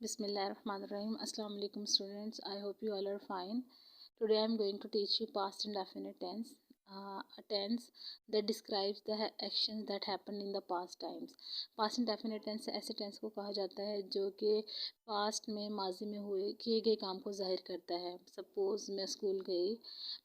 Bismillahirrahmanirrahim. Assalamu alaikum students. I hope you all are fine. Today I am going to teach you past indefinite tense. A tense that describes the actions that happened in the past times. Past indefinite tense ऐसे tense को कहा जाता है जो कि past में माजी में हुए किए गए काम को जाहिर करता है. सपोज़ मैं स्कूल गई,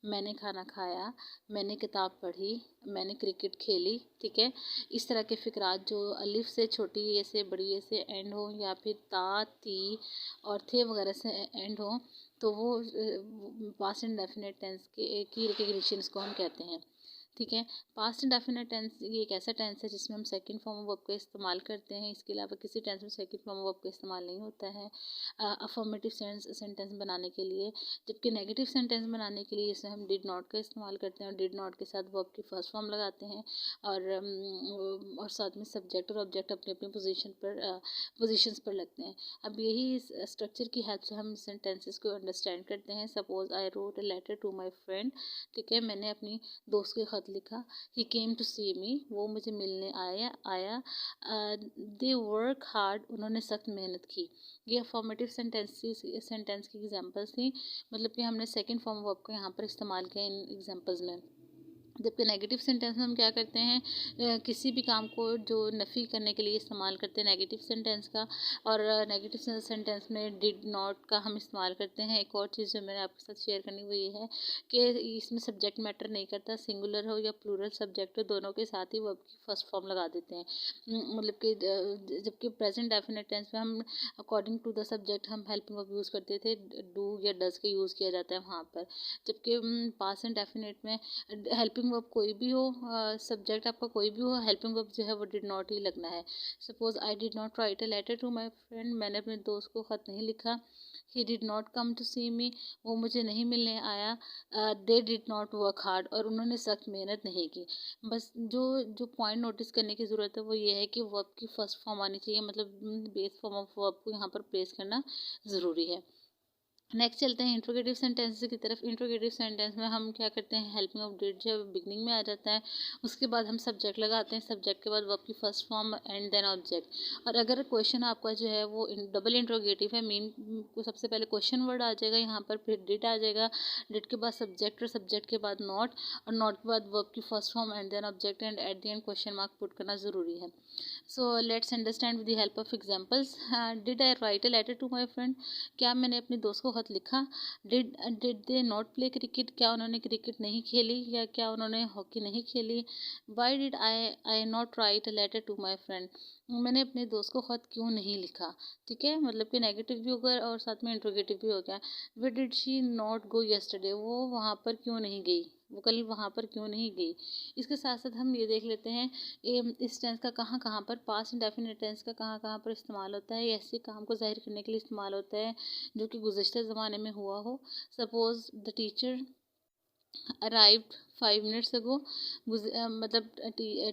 मैंने खाना खाया, मैंने किताब पढ़ी, मैंने क्रिकेट खेली. ठीक है, इस तरह के फ़िक्रात जो अलिफ से छोटी ए से बड़ी ए से एंड हो या फिर ता ती और थे वगैरह से एंड हो, तो वो पास्ट इंडेफिनिट टेंस की रिकग्निशन को हम कहते हैं. ठीक है, पास्ट इंडेफिनिट टेंस ये एक ऐसा टेंस है जिसमें हम सेकंड फॉर्म ऑफ वर्ब का इस्तेमाल करते हैं. इसके अलावा किसी टेंस में सेकंड फॉर्म ऑफ वर्ब का इस्तेमाल नहीं होता है अफर्मेटिव सेंटेंस बनाने के लिए. जबकि नेगेटिव सेंटेंस बनाने के लिए इसमें हम डिड नॉट का इस्तेमाल करते हैं और डिड नॉट के साथ वर्ब की फर्स्ट फॉर्म लगाते हैं और साथ में सब्जेक्ट और ऑब्जेक्ट अपने अपने पोजीशंस पर लगते हैं. अब यही स्ट्रक्चर की हेल्प से हम सेंटेंसेस को अंडरस्टैंड करते हैं. Suppose I wrote a letter to my friend. ठीक है, मैंने अपनी दोस्त को खत लिखा. ही केम टू सी मी, वो मुझे मिलने आया. दे वर्क हार्ड, उन्होंने सख्त मेहनत की. ये अफॉर्मेटिव सेंटेंस की एग्जांपल्स थी. मतलब कि हमने सेकंड फॉर्म वर्ब को यहाँ पर इस्तेमाल किया इन एग्जांपल्स में. जबकि नेगेटिव सेंटेंस में हम क्या करते हैं, किसी भी काम को जो नफ़ी करने के लिए इस्तेमाल करते हैं नेगेटिव सेंटेंस का. और नेगेटिव सेंटेंस में डिड नॉट का हम इस्तेमाल करते हैं. एक और चीज़ जो मैंने आपके साथ शेयर करनी वो ये है कि इसमें सब्जेक्ट मैटर नहीं करता. सिंगुलर हो या प्लूरल सब्जेक्ट हो, दोनों के साथ ही वर्ब की फर्स्ट फॉर्म लगा देते हैं. मतलब कि जबकि प्रेजेंट डेफिनेट टेंस में हम अकॉर्डिंग टू द सब्जेक्ट हम हेल्पिंग वर्ब यूज़ करते थे. डू या डज का यूज़ किया जाता है वहाँ पर. जबकि पास्ट एंड डेफिनेट में हेल्पिंग वर्ब कोई भी हो, सब्जेक्ट आपका कोई भी हो, हेल्पिंग वर्ब जो है वो डिड नॉट ही लगना है. Suppose I did not write a letter to my friend, मैंने अपने दोस्त को ख़त नहीं लिखा. He did not come to see me, वो मुझे नहीं मिलने आया. They did not work hard, और उन्होंने सख्त मेहनत नहीं की. बस जो पॉइंट नोटिस करने की ज़रूरत है वो ये है कि वर्ब की फर्स्ट फॉर्म आनी चाहिए. मतलब बेस फॉर्म ऑफ वर्ब को यहाँ पर प्लेस करना ज़रूरी है. नेक्स्ट चलते हैं इंट्रोगेटिव सेंटेंसेस की तरफ. इंट्रोगेटिव सेंटेंस में हम क्या करते हैं, हेल्पिंग ऑफ डिड जो बिगनिंग में आ जाता है, उसके बाद हम सब्जेक्ट लगाते हैं. सब्जेक्ट के बाद वर्ब की first form and then object. और अगर क्वेश्चन आपका जो है वो डबल इंट्रोगेटिव है, मीन को सबसे पहले क्वेश्चन वर्ड आ जाएगा यहाँ पर, फिर डिड आ जाएगा, डिड के बाद सब्जेक्ट और सब्जेक्ट के बाद नॉट, और नॉट के बाद वर्ब की first form and then object, and at the end question mark put करना ज़रूरी है. So let's understand with the help of examples. Did I write a letter to my friend, क्या मैंने अपने दोस्त को खत लिखा. Did they not play cricket, क्या उन्होंने क्रिकेट नहीं खेली या क्या उन्होंने हॉकी नहीं खेली. Why did I not write a letter to my friend, मैंने अपने दोस्त को ख़त क्यों नहीं लिखा. ठीक है, मतलब कि नेगेटिव भी हो गया और साथ में इंट्रोगेटिव भी हो गया. Why did she not go yesterday, वो वहाँ पर क्यों नहीं गई, वो कल वहाँ पर क्यों नहीं गई. इसके साथ साथ हम ये देख लेते हैं इस टेंस का कहाँ कहाँ पर, पास्ट इंडेफिनिट टेंस का कहाँ कहाँ पर इस्तेमाल होता है. ऐसे काम को जाहिर करने के लिए इस्तेमाल होता है जो कि गुज़श्ता ज़माने में हुआ हो. Suppose the teacher arrived 5 minutes ago, मतलब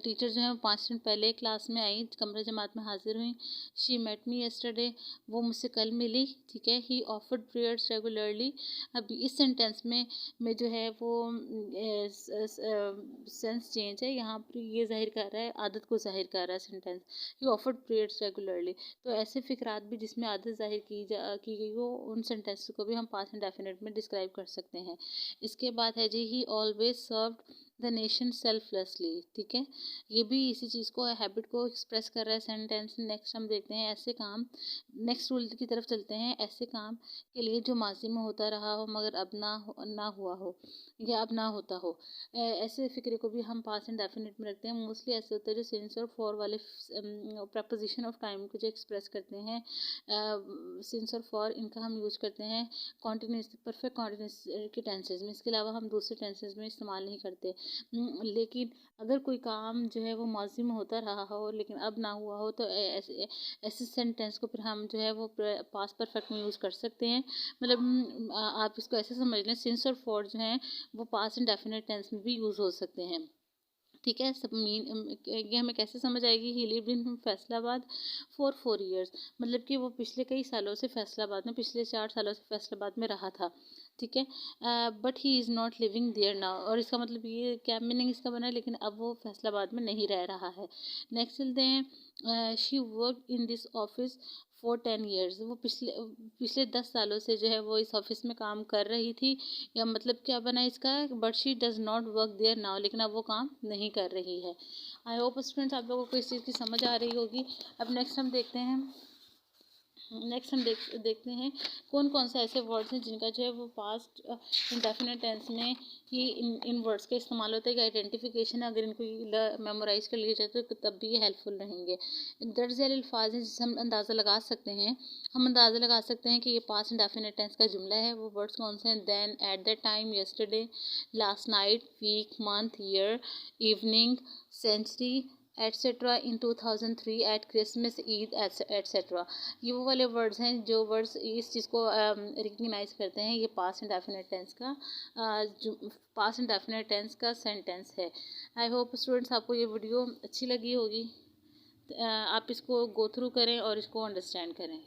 टीचर जो है 5 मिनट पहले क्लास में आई, कमरा जमात में हाजिर हुई. शी मेट मी यस्टरडे, वो मुझसे कल मिली. ठीक है, ही ऑफर्ड प्रेयर्स रेगुलरली. अब इस सेंटेंस में जो है वो सेंस चेंज है. यहाँ पर ये जाहिर कर रहा है, आदत को जाहिर कर रहा है सेंटेंस. ही ऑफर्ड प्रेयर्स रेगुलरली. तो ऐसे फ़िक्रात भी जिसमें आदत जाहिर की गई हो, उन सेंटेंस को भी हम पास्ट इंडेफिनिट में डिस्क्राइब कर सकते हैं. इसके बाद है जी, he always served the nation selflessly. ठीक है, ये भी इसी चीज़ को, हैबिट को एक्सप्रेस कर रहा है सेंटेंस. नेक्स्ट हम देखते हैं ऐसे काम, नेक्स्ट रूल की तरफ चलते हैं. ऐसे काम के लिए जो माजी में होता रहा हो मगर अब ना हुआ हो या अब ना होता हो, ऐसे फिक्रे को भी हम पास्ट इंडेफिनिट में रखते हैं. मोस्टली ऐसे होते हैं जो सिंस और फॉर वाले प्रपोजिशन ऑफ टाइम को जो एक्सप्रेस करते हैं. सिंस और फॉर इनका हम यूज़ करते हैं कॉन्टिन्यूस परफेक्ट कॉन्टिन्यूस के टेंसेज में. इसके अलावा हम दूसरे टेंसेज में इस्तेमाल नहीं करते. लेकिन अगर कोई काम जो है वो माजी में होता रहा हो लेकिन अब ना हुआ हो, तो ऐसे सेंटेंस को फिर हम जो है वो पास्ट परफेक्ट में यूज़ कर सकते हैं. मतलब आप इसको ऐसे समझ लें, सिंस और फॉर जो हैं वो पास्ट इंडेफिनिट टेंस में भी यूज़ हो सकते हैं. ठीक है, सब मीन ये हमें कैसे समझ आएगी. ही lived in Faisalabad for 4 years, मतलब कि वो पिछले कई सालों से फैसलाबाद में, पिछले 4 सालों से फैसलाबाद में रहा था. ठीक है। But he is not living there now, और इसका मतलब ये क्या मीनिंग इसका बना है, लेकिन अब वो फैसलाबाद में नहीं रह रहा है। नेक्स्ट चलते हैं, she work in this office for 10 years, वो पिछले 10 सालों से जो है वो इस ऑफिस में काम कर रही थी। या मतलब क्या बना इसका, but she does not work there now, लेकिन अब वो काम नहीं कर रही है। आई होप स्टूडेंट्स आप लोगों को इस चीज़ की समझ आ रही होगी। अब नेक्स्ट हम देखते हैं, देखते हैं कौन कौन से ऐसे वर्ड्स हैं जिनका जो है वो पास्ट इंडेफिनिट टेंस में ही इन वर्ड्स का इस्तेमाल होता है कि आइडेंटिफिकेशन, अगर इनको मेमोराइज कर लिया जाए तो तब भी ये हेल्पफुल रहेंगे। दर्ज अल्फाज हैं जिससे हम अंदाज़ा लगा सकते हैं, कि ये पास्ट इंडेफिनिट टेंस का जुमला है। वो वर्ड्स कौन से हैं, then, at that time, yesterday, last night, week, month, year, evening, century, etcetera, in 2003, at Christmas, Eid, etcetera. ये वो वाले वर्ड्स हैं जो वर्ड्स इस चीज़ को रिकग्नाइज करते हैं, ये पास्ट इंडेफिनिट टेंस का पास्ट इंडेफिनिट टेंस का सेंटेंस है। आई होप स्टूडेंट्स आपको ये वीडियो अच्छी लगी होगी। आप इसको गो थ्रू करें और इसको अंडरस्टैंड करें।